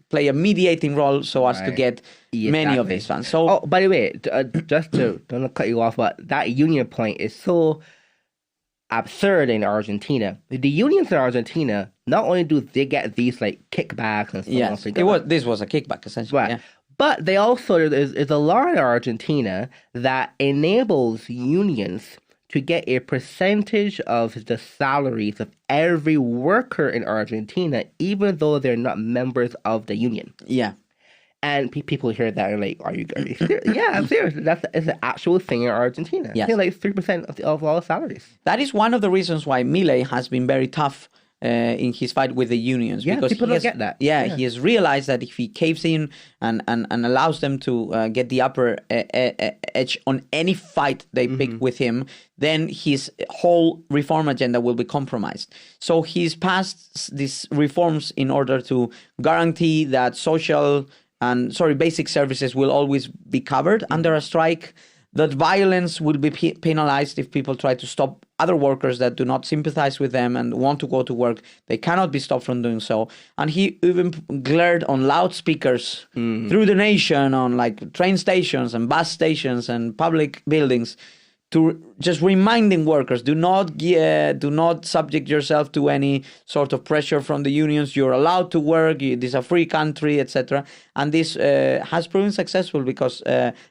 play a mediating role so as to get many of these funds. So, by the way, just to don't cut you off, but that union point is so absurd in Argentina. The unions in Argentina, not only do they get these like kickbacks and so on. This was a kickback essentially. Right. Yeah. But they also, there's a law in Argentina that enables unions to get a percentage of the salaries of every worker in Argentina, even though they're not members of the union. Yeah. And people hear that and are like, are you serious? Yeah, I'm serious. It's an actual thing in Argentina. Yes. I think like 3% of all salaries. That is one of the reasons why Milei has been very tough in his fight with the unions. Yeah, because people don't get that. Yeah, he has realized that if he caves in and allows them to get the upper edge on any fight they pick with him, then his whole reform agenda will be compromised. So he's passed these reforms in order to guarantee that basic services will always be covered under a strike, that violence will be penalized if people try to stop other workers that do not sympathize with them and want to go to work. They cannot be stopped from doing so. And he even glared on loudspeakers through the nation, on like train stations and bus stations and public buildings, to just reminding workers, do not subject yourself to any sort of pressure from the unions. You're allowed to work. This is a free country, etc. And this has proven successful because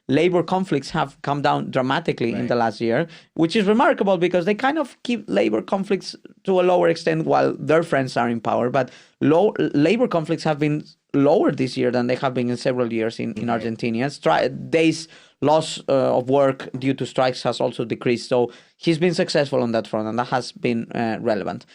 labor conflicts have come down dramatically in the last year, which is remarkable because they kind of keep labor conflicts to a lower extent while their friends are in power. But labor conflicts have been lower this year than they have been in several years in Argentina. Days loss of work due to strikes has also decreased. So he's been successful on that front, and that has been relevant.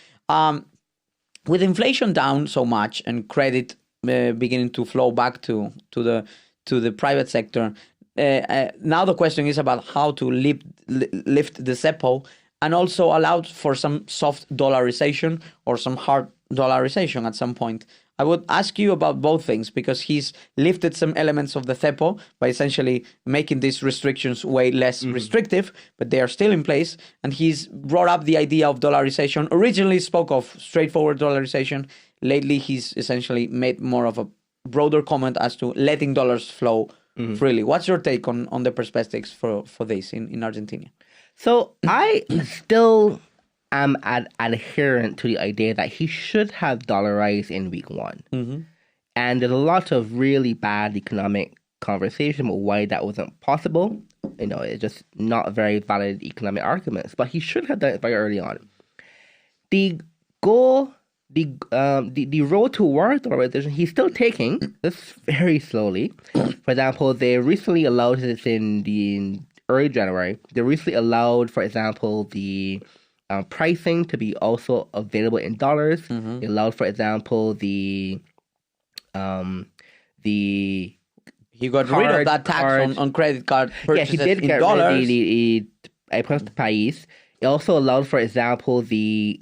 With inflation down so much and credit beginning to flow back to the private sector, now the question is about how to lift the cepo and also allow for some soft dollarization or some hard dollarization at some point. I would ask you about both things because he's lifted some elements of the cepo by essentially making these restrictions way less restrictive, but they are still in place. And he's brought up the idea of dollarization. Originally spoke of straightforward dollarization. Lately, he's essentially made more of a broader comment as to letting dollars flow freely. What's your take on the perspectives for this in Argentina? So I still am adherent to the idea that he should have dollarized in week one. And there's a lot of really bad economic conversation about why that wasn't possible. It's just not very valid economic arguments. But he should have done it very early on. The goal, the road towards dollarization, he's still taking this very slowly. For example, they recently allowed this in early January. They recently allowed, for example, the pricing to be also available in dollars. It allowed, for example, he got rid of that tax on credit card purchases he did in get dollars. rid of the país. It also allowed, for example, the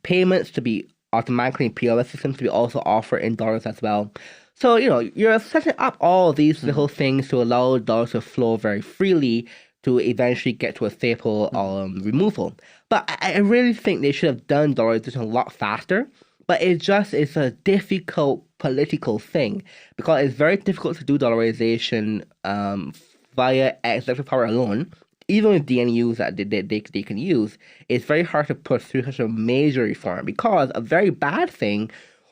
payments to be automatically in POS systems to be also offered in dollars as well. So, you're setting up all these little things to allow dollars to flow very freely to eventually get to a staple removal. But I really think they should have done dollarization a lot faster. But it's a difficult political thing because it's very difficult to do dollarization via executive power alone. Even with DNUs that they can use, it's very hard to put through such a major reform because a very bad thing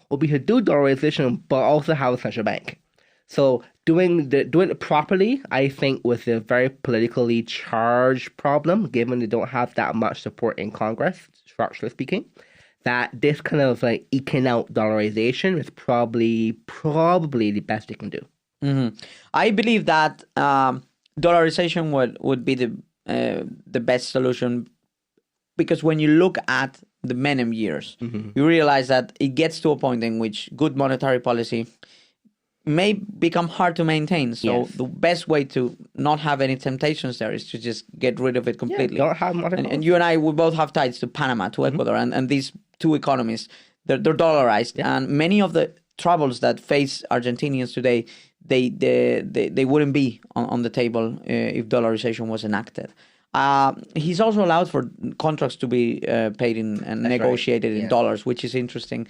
would be to do dollarization but also have a central bank. So doing it properly, I think, was a very politically charged problem, given they don't have that much support in Congress, structurally speaking. That this kind of like eking out dollarization is probably the best they can do. I believe that dollarization would be the best solution because when you look at the Menem years, you realize that it gets to a point in which good monetary policy may become hard to maintain. So the best way to not have any temptations there is to just get rid of it completely. Don't have and you and I, we both have ties to Panama, to Ecuador, and these two economies, they're dollarized. And many of the troubles that face Argentinians today, they wouldn't be on the table if dollarization was enacted. He's also allowed for contracts to be paid in and negotiated in dollars, which is interesting.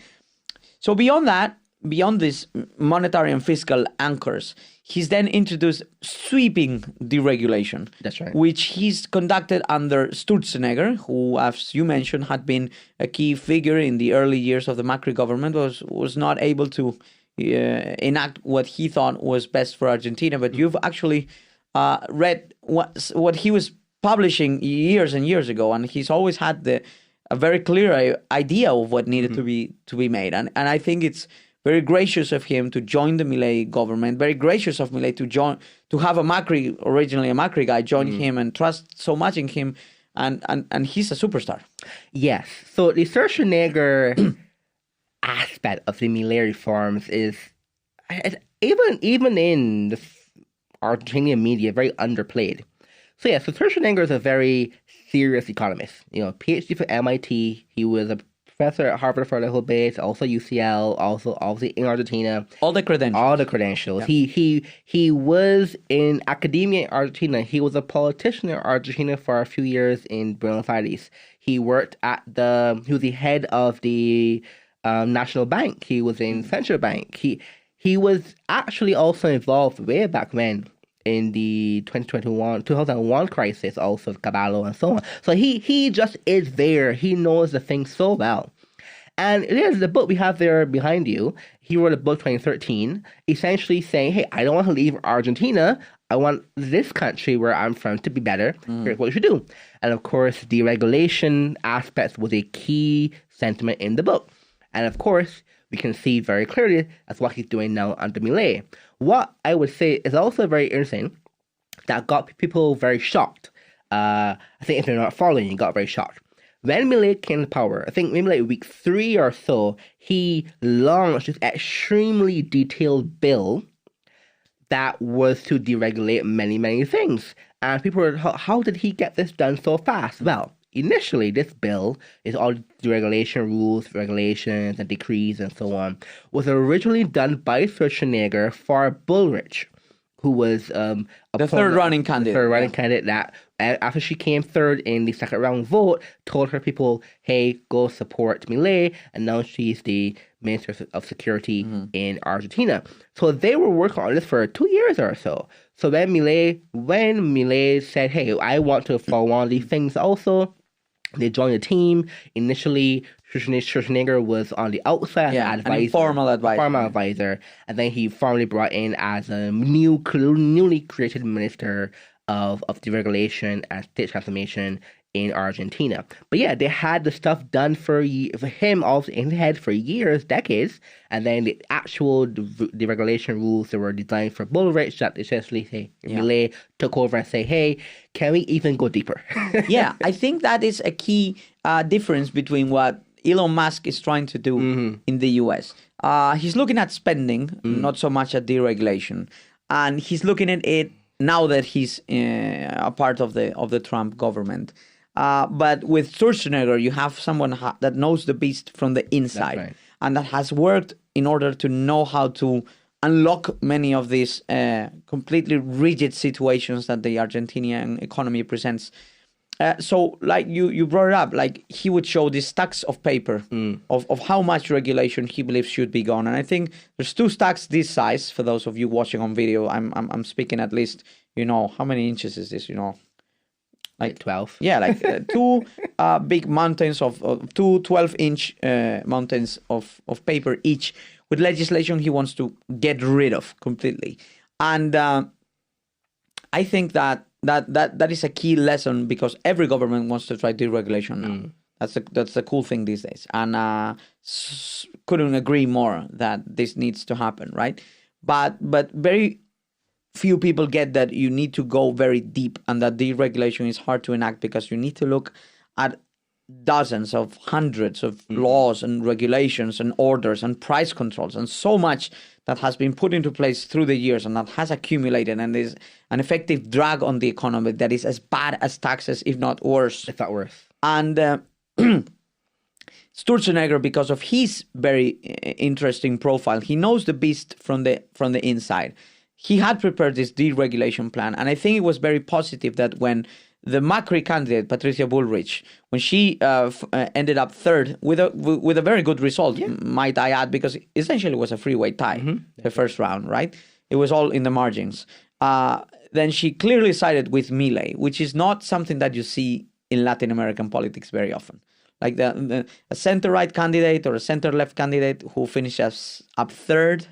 So beyond these monetary and fiscal anchors, he's then introduced sweeping deregulation. That's right. Which he's conducted under Sturzenegger, who, as you mentioned, had been a key figure in the early years of the Macri government, was not able to enact what he thought was best for Argentina. But you've actually read what he was publishing years and years ago, and he's always had a very clear idea of what needed to be made. And I think it's very gracious of him to join the Milei government. Very gracious of Milei to have originally a Macri guy, join him and trust so much in him, and he's a superstar. Yes. So the Sturzenegger aspect of the Milei reforms is even in the Argentinian media very underplayed. So so Sturzenegger is a very serious economist. PhD from MIT. He was a professor at Harvard for a little bit, also UCL, also obviously in Argentina. All the credentials. All the credentials. Yeah. He was in academia in Argentina. He was a politician in Argentina for a few years in Buenos Aires. He worked he was the head of the National Bank. He was in Central Bank. He was actually also involved way back when in the 2001 crisis, also Caballo and so on. So he just is there. He knows the thing so well. And there's the book we have there behind you. He wrote a book 2013, essentially saying, hey, I don't want to leave Argentina. I want this country where I'm from to be better. Here's what you should do. And of course, deregulation aspects was a key sentiment in the book. And of course, we can see very clearly that's what he's doing now under Milei. What I would say is also very interesting that got people very shocked. I think if they're not following, you got very shocked. When Milei came to power, I think maybe like week 3 or so, he launched this extremely detailed bill that was to deregulate many, many things. And people were, how did he get this done so fast? Well, initially, this bill is all deregulation rules, regulations, and decrees, and so on, was originally done by Schwarzenegger for Bullrich, who was the third running candidate. The third running candidate that, after she came third in the second round vote, told her people, hey, go support Milei, and now she's the Minister of Security in Argentina. So they were working on this for 2 years or so. So when Milei said, hey, I want to follow on these things also, they joined the team. Initially, Schwarzenegger was on the outside as advisor, an informal advisor, and then he formally brought in as a newly created minister of deregulation and state transformation in Argentina. But yeah, they had the stuff done for him also in his head for years, decades, and then the actual deregulation rules that were designed for Bullrich that essentially say Milei took over and say, hey, can we even go deeper? Yeah, I think that is a key difference between what Elon Musk is trying to do in the US. He's looking at spending, not so much at deregulation, and he's looking at it now that he's a part of the Trump government. But with Schwarzenegger, you have someone that knows the beast from the inside, right, and that has worked in order to know how to unlock many of these completely rigid situations that the Argentinian economy presents. So, like you brought it up, like he would show these stacks of paper of how much regulation he believes should be gone, and I think there's 2 stacks this size. For those of you watching on video, I'm speaking at least, how many inches is this? Like 12. Yeah, like 2 big mountains of 2 12-inch mountains of paper each with legislation he wants to get rid of completely. And I think that is a key lesson because every government wants to try deregulation now. That's the cool thing these days. And couldn't agree more that this needs to happen, right? But very few people get that you need to go very deep and that deregulation is hard to enact because you need to look at dozens of hundreds of laws and regulations and orders and price controls and so much that has been put into place through the years and that has accumulated and is an effective drag on the economy that is as bad as taxes, if not worse. If not worse. And Schwarzenegger, because of his very interesting profile, he knows the beast from the inside. He had prepared this deregulation plan, and I think it was very positive that when the Macri candidate, Patricia Bullrich, when she ended up third with a very good result, might I add, because essentially it was a freeway tie, the first round, right? It was all in the margins. Then she clearly sided with Milei, which is not something that you see in Latin American politics very often. Like a center-right candidate or a center-left candidate who finishes up third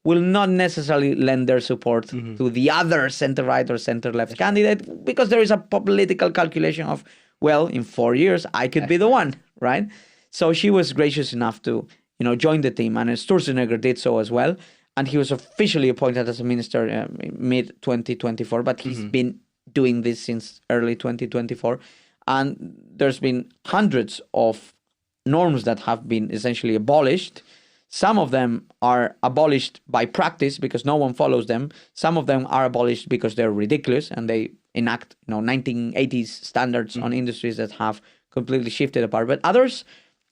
will not necessarily lend their support to the other center-right or center-left candidate because there is a political calculation of, well, in 4 years, I could be the one, right? So she was gracious enough to, join the team, and Schwarzenegger did so as well. And he was officially appointed as a minister mid-2024, but he's been doing this since early 2024. And there's been hundreds of norms that have been essentially abolished. Some of them are abolished by practice because no one follows them. Some of them are abolished because they're ridiculous and they enact 1980s standards on industries that have completely shifted apart. But others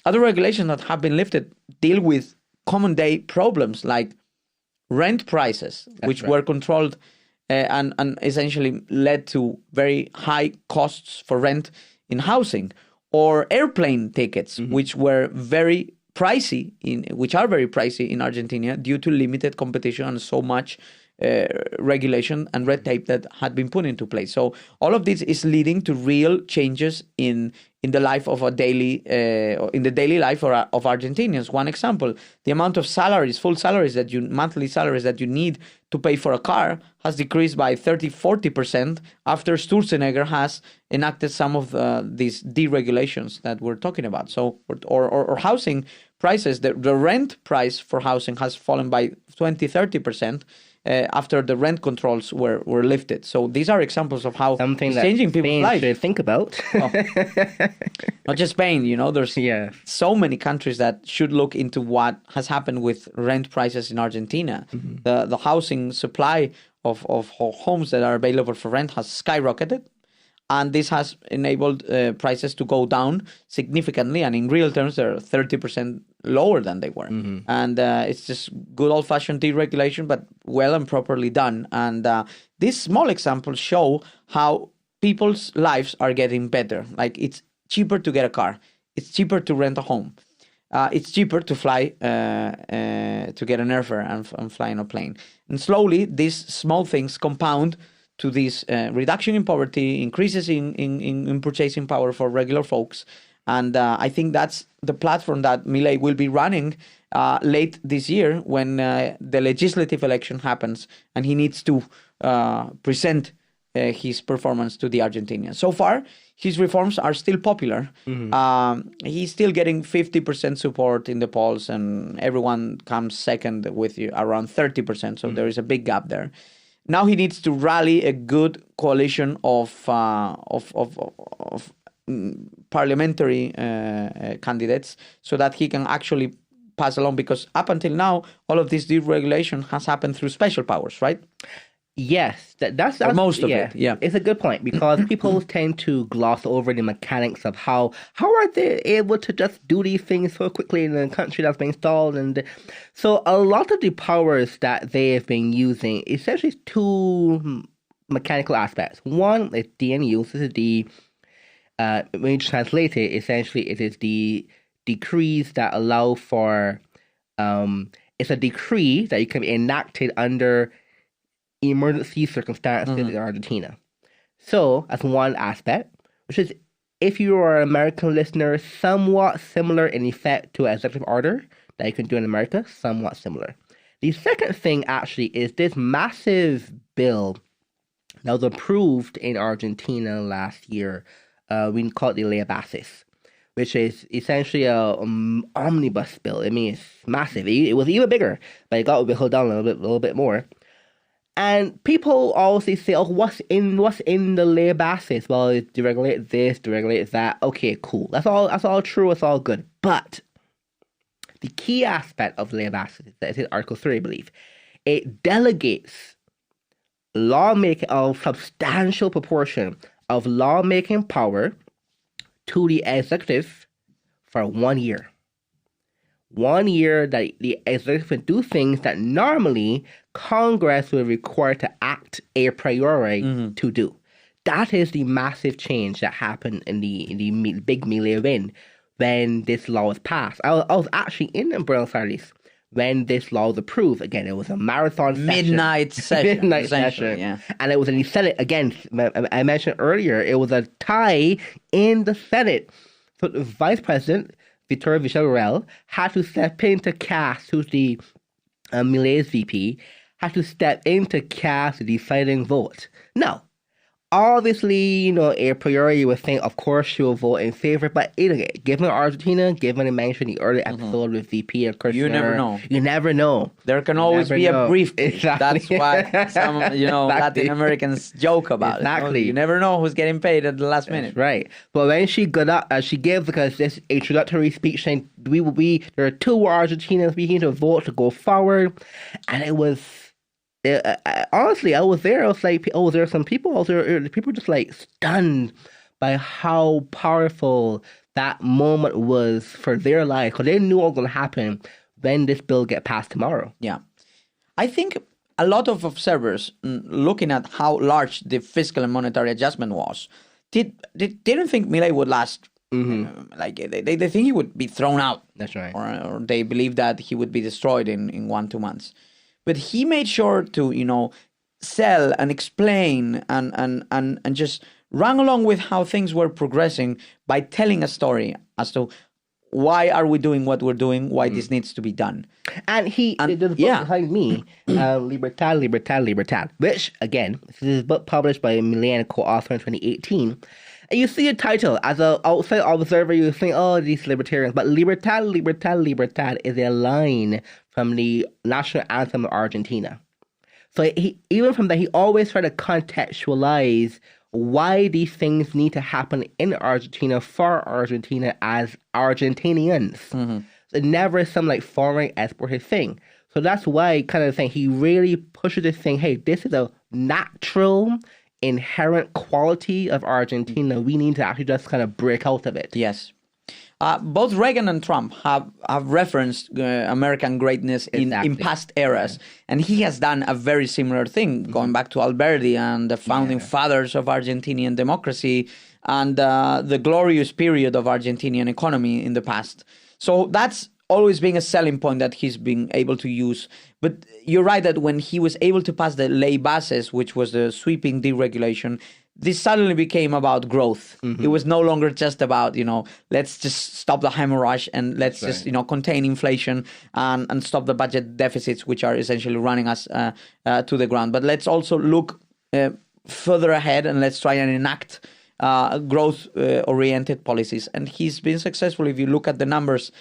other regulations that have been lifted deal with common day problems like rent prices, which were controlled and essentially led to very high costs for rent in housing, or airplane tickets, which were very pricey which are very pricey in Argentina due to limited competition and so much regulation and red tape that had been put into place. So all of this is leading to real changes in the life of in the daily life of Argentinians. One example: the amount of salaries, monthly salaries that you need to pay for a car has decreased by 30-40% after Sturzenegger has enacted some of these deregulations that we're talking about. So, or housing prices, the rent price for housing has fallen by 20-30%. After the rent controls were lifted. So these are examples of how something it's changing people's lives. Should think about. Not just Spain, there's so many countries that should look into what has happened with rent prices in Argentina. The housing supply of homes that are available for rent has skyrocketed. And this has enabled prices to go down significantly. And in real terms, they're 30% lower than they were. And it's just good old-fashioned deregulation, but well and properly done. And these small examples show how people's lives are getting better. Like, it's cheaper to get a car. It's cheaper to rent a home. It's cheaper to fly, to get an airfare and fly in a plane. And slowly, these small things compound to this reduction in poverty, increases in purchasing power for regular folks. And I think that's the platform that Milei will be running late this year when the legislative election happens and he needs to present his performance to the Argentinians. So far, his reforms are still popular. He's still getting 50% support in the polls, and everyone comes second with around 30%. So there is a big gap there. Now he needs to rally a good coalition of parliamentary candidates so that he can actually pass along. Because up until now, all of this deregulation has happened through special powers, right? Yes, that's most of it. Yeah, it's a good point, because people tend to gloss over the mechanics of how are they able to just do these things so quickly in a country that's been stalled. And so a lot of the powers that they have been using, essentially two mechanical aspects. One is DNU. This is the when you translate it, essentially it is the decrees that allow for it's a decree that you can be enacted under emergency circumstances in Argentina. So that's one aspect, which is, if you are an American listener, somewhat similar in effect to an executive order that you can do in America, somewhat similar. The second thing actually is this massive bill that was approved in Argentina last year. We call it the Ley Bases, which is essentially a omnibus bill. I mean, it's massive. It was even bigger, but it got held down a little bit more. And people always say, "Oh, what's in the Ley Bases?" Well, it's deregulate this, deregulate that. Okay, cool. That's all true. It's all good. But the key aspect of Ley Bases is that it's in Article 3, I believe. It delegates lawmaking, a substantial proportion of lawmaking power to the executive for 1 year. 1 year that the executive can do things that normally Congress will require to act a priori to do. That is the massive change that happened in the big Milei win when this law was passed. I was actually in Buenos Aires when this law was approved. Again, it was a marathon session. Midnight session. Yeah. And it was in the Senate. Again, I mentioned earlier, it was a tie in the Senate. So the Vice President, Victoria Villarreal, had to step in to cast, who's the Milei's VP, had to step in to cast the deciding vote. Now, obviously, a priori you would think, of course, she will vote in favor, but given Argentina, given I mentioned the early episode with VP and Kirchner, you never know. You never know. There can always be a brief. Exactly. That's why some, Latin Americans joke about it. You never know who's getting paid at the last minute. Right. But when she got up, she gave this introductory speech saying, there are two Argentinians we need to vote to go forward, and it was. Honestly, I was there. I was like, there are some people. People were just like stunned by how powerful that moment was for their life, because they knew what was going to happen when this bill get passed tomorrow. Yeah. I think a lot of observers, looking at how large the fiscal and monetary adjustment was, didn't think Milei would last. Like they think he would be thrown out. That's right. Or they believe that he would be destroyed in 1-2 months. But he made sure to, sell and explain and just run along with how things were progressing by telling a story as to why are we doing what we're doing, why this needs to be done. And the book behind me, Libertad, which, again, this is a book published by Milei and co-author in 2018. And you see the title, as an outside observer, you think, oh, these libertarians. But Libertad is a line from the national anthem of Argentina. So even from that, he always tried to contextualize why these things need to happen in Argentina for Argentina as Argentinians. So never some like foreign exported thing. So that's why kind of thing he really pushes this thing, hey, this is a natural inherent quality of Argentina. We need to actually just kind of break out of it. Yes. Both Reagan and Trump have referenced American greatness in past eras. And he has done a very similar thing, going back to Alberti and the founding fathers of Argentinian democracy and the glorious period of Argentinian economy in the past. So that's always been a selling point that he's been able to use. But you're right that when he was able to pass the Ley Bases, which was the sweeping deregulation, this suddenly became about growth. It was no longer just about, let's just stop the hemorrhage and let's just, contain inflation and stop the budget deficits, which are essentially running us to the ground. But let's also look further ahead and let's try and enact growth-oriented policies. And he's been successful. If you look at the numbers,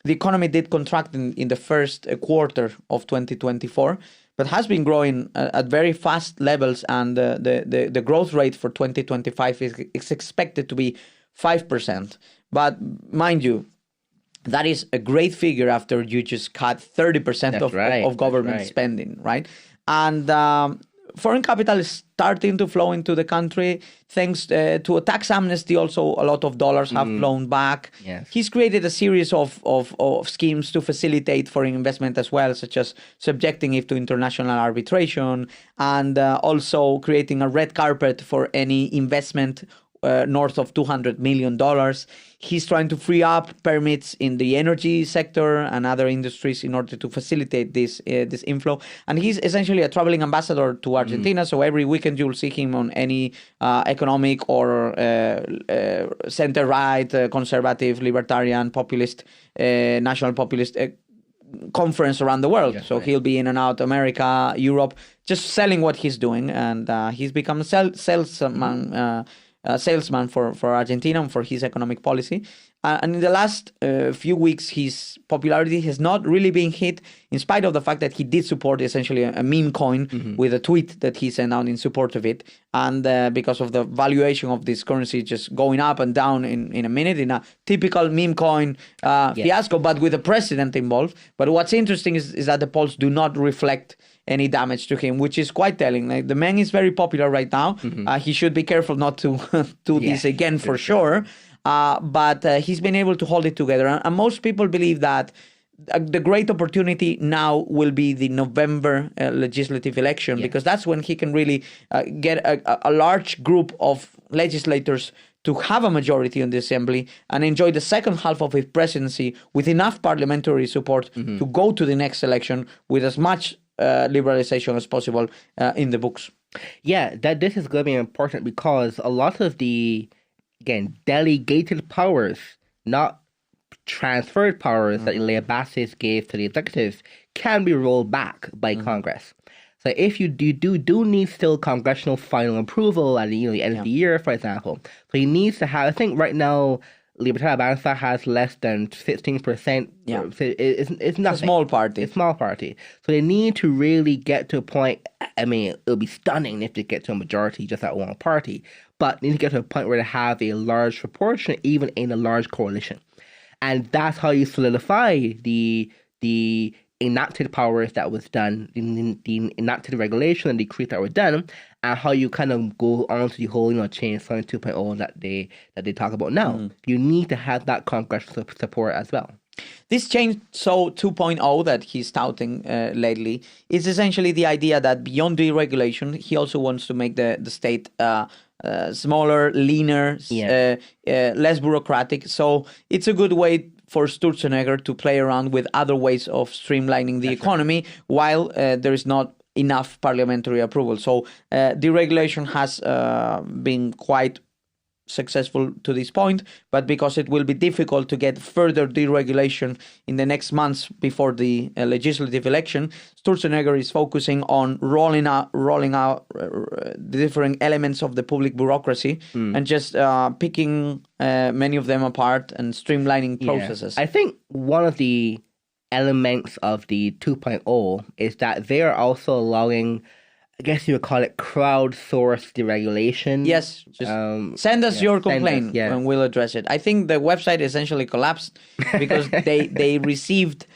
the economy did contract in the first quarter of 2024, but has been growing at very fast levels, and the growth rate for 2025 is expected to be 5%. But mind you, that is a great figure after you just cut 30% of government spending, right? And foreign capital is starting to flow into the country thanks to a tax amnesty. Also, a lot of dollars have flown back. Yes. He's created a series of schemes to facilitate foreign investment as well, such as subjecting it to international arbitration and also creating a red carpet for any investment north of $200 million. He's trying to free up permits in the energy sector and other industries in order to facilitate this inflow. And he's essentially a traveling ambassador to Argentina. So every weekend you'll see him on any economic or center-right, conservative, libertarian, populist, national populist conference around the world. Yes, so he'll be in and out America, Europe, just selling what he's doing. And he's become a salesman for Argentina and for his economic policy. And in the last few weeks, his popularity has not really been hit, in spite of the fact that he did support essentially a meme coin with a tweet that he sent out in support of it. And because of the valuation of this currency just going up and down in a minute, in a typical meme coin fiasco, but with the president involved. But what's interesting is that the polls do not reflect any damage to him, which is quite telling. Like, the man is very popular right now. He should be careful not to do this again for sure. But he's been able to hold it together. And most people believe that the great opportunity now will be the November legislative election, because that's when he can really get a large group of legislators to have a majority in the assembly and enjoy the second half of his presidency with enough parliamentary support to go to the next election with as much liberalization as possible in the books. Yeah, this is going to be important because a lot of the, again, delegated powers, not transferred powers that Ley Bases gave to the executive, can be rolled back by Congress. So if you do need still congressional final approval at the end of the year, for example, so he needs to have, I think right now, Libertad Avanza has less than 16%. Yeah. It's nothing. A small party. It's a small party. So they need to really get to a point. I mean, it'll be stunning if they get to a majority just at one party. But they need to get to a point where they have a large proportion, even in a large coalition. And that's how you solidify the enacted powers that was done, the enacted regulation and decrees that were done, and how you kind of go on to the whole, change Sign 2.0 that they talk about now. You need to have that Congress support as well. This change, so 2.0 that he's touting lately, is essentially the idea that beyond deregulation, he also wants to make the state smaller, leaner, less bureaucratic. So it's a good way for Sturzenegger to play around with other ways of streamlining the economy while there is not enough parliamentary approval. So deregulation has been quite successful to this point, but because it will be difficult to get further deregulation in the next months before the legislative election, Sturzenegger is focusing on rolling out the different elements of the public bureaucracy and just picking many of them apart and streamlining processes. I think one of the elements of the 2.0 is that they are also allowing, I guess you would call it, crowdsourced deregulation. Yes, just send us your complaint and we'll address it. I think the website essentially collapsed because they received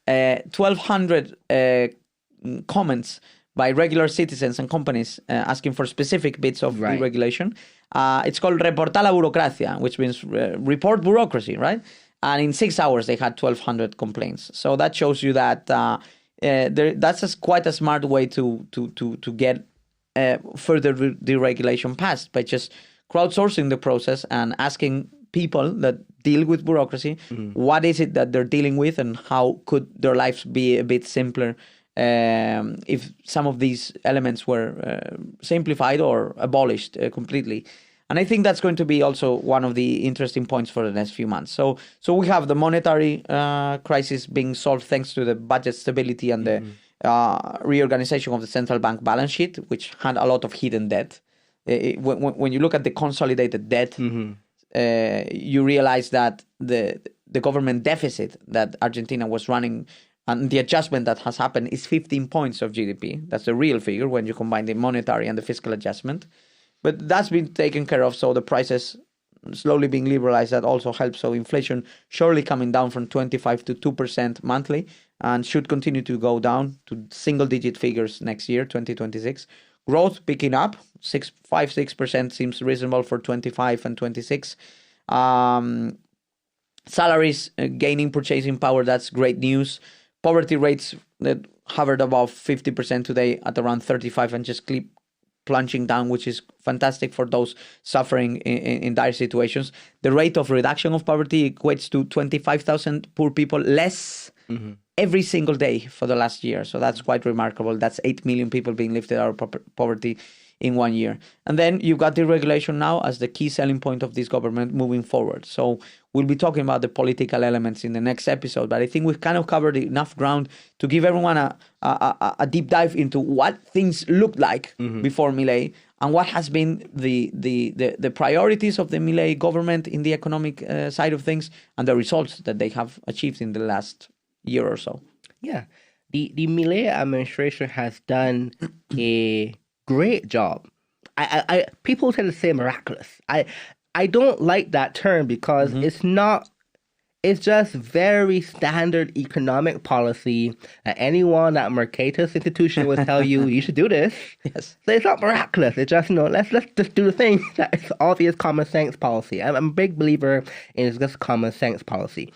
1,200 comments by regular citizens and companies asking for specific bits of deregulation. It's called Reportar la Burocracia, which means report bureaucracy, right? And in 6 hours, they had 1,200 complaints. So that shows you that that's quite a smart way to get further deregulation passed, by just crowdsourcing the process and asking people that deal with bureaucracy what is it that they're dealing with and how could their lives be a bit simpler if some of these elements were simplified or abolished completely. And I think that's going to be also one of the interesting points for the next few months. So we have the monetary crisis being solved thanks to the budget stability and the reorganization of the central bank balance sheet, which had a lot of hidden debt. When you look at the consolidated debt, you realize that the government deficit that Argentina was running and the adjustment that has happened is 15 points of GDP. That's the real figure when you combine the monetary and the fiscal adjustment. But that's been taken care of, so the prices slowly being liberalized, that also helps. So inflation surely coming down from 25 to 2% monthly and should continue to go down to single-digit figures next year, 2026. Growth picking up, 5-6% seems reasonable for 25 and 26. Salaries gaining purchasing power, that's great news. Poverty rates that hovered above 50% today at around 35 and just keep plunging down, which is fantastic for those suffering in dire situations. The rate of reduction of poverty equates to 25,000 poor people less every single day for the last year. So that's quite remarkable. That's 8 million people being lifted out of poverty in 1 year. And then you've got deregulation now as the key selling point of this government moving forward. So we'll be talking about the political elements in the next episode, but I think we've kind of covered enough ground to give everyone a deep dive into what things looked like before Milei and what has been the priorities of the Milei government in the economic side of things and the results that they have achieved in the last year or so. Yeah. The Milei administration has done a great job. I people tend to say miraculous. I don't like that term because it's just very standard economic policy that anyone at Mercatus institution will tell you should do this. Yes. So it's not miraculous. It's just, let's just do the thing that is obvious common sense policy. I'm a big believer in just common sense policy.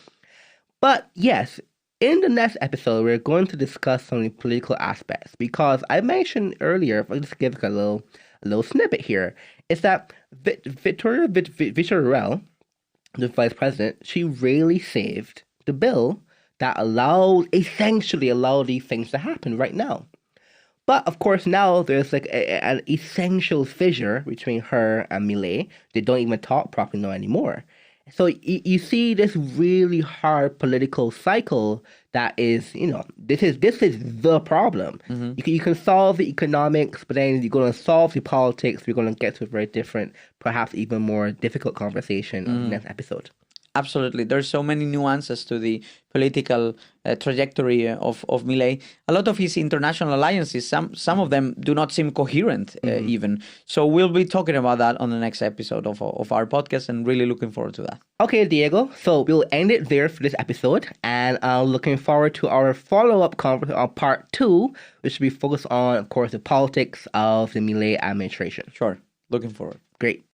But yes, in the next episode, we're going to discuss some of the political aspects because I mentioned earlier, if I just give a little snippet here, is that Victoria Villarreal, the vice president, she really saved the bill that essentially allowed these things to happen right now. But of course now there's like an essential fissure between her and Milei. They don't even talk properly now anymore. So you see this really hard political cycle that is, this is the problem. You can solve the economics, but then you're going to solve the politics. We're going to get to a very different, perhaps even more difficult conversation in the next episode. Absolutely. There's so many nuances to the political trajectory of Milei. A lot of his international alliances, some of them do not seem coherent even. So we'll be talking about that on the next episode of our podcast, and really looking forward to that. Okay, Diego. So we'll end it there for this episode, and I'm looking forward to our follow-up conversation on part 2, which will be focused on, of course, the politics of the Milei administration. Sure. Looking forward. Great.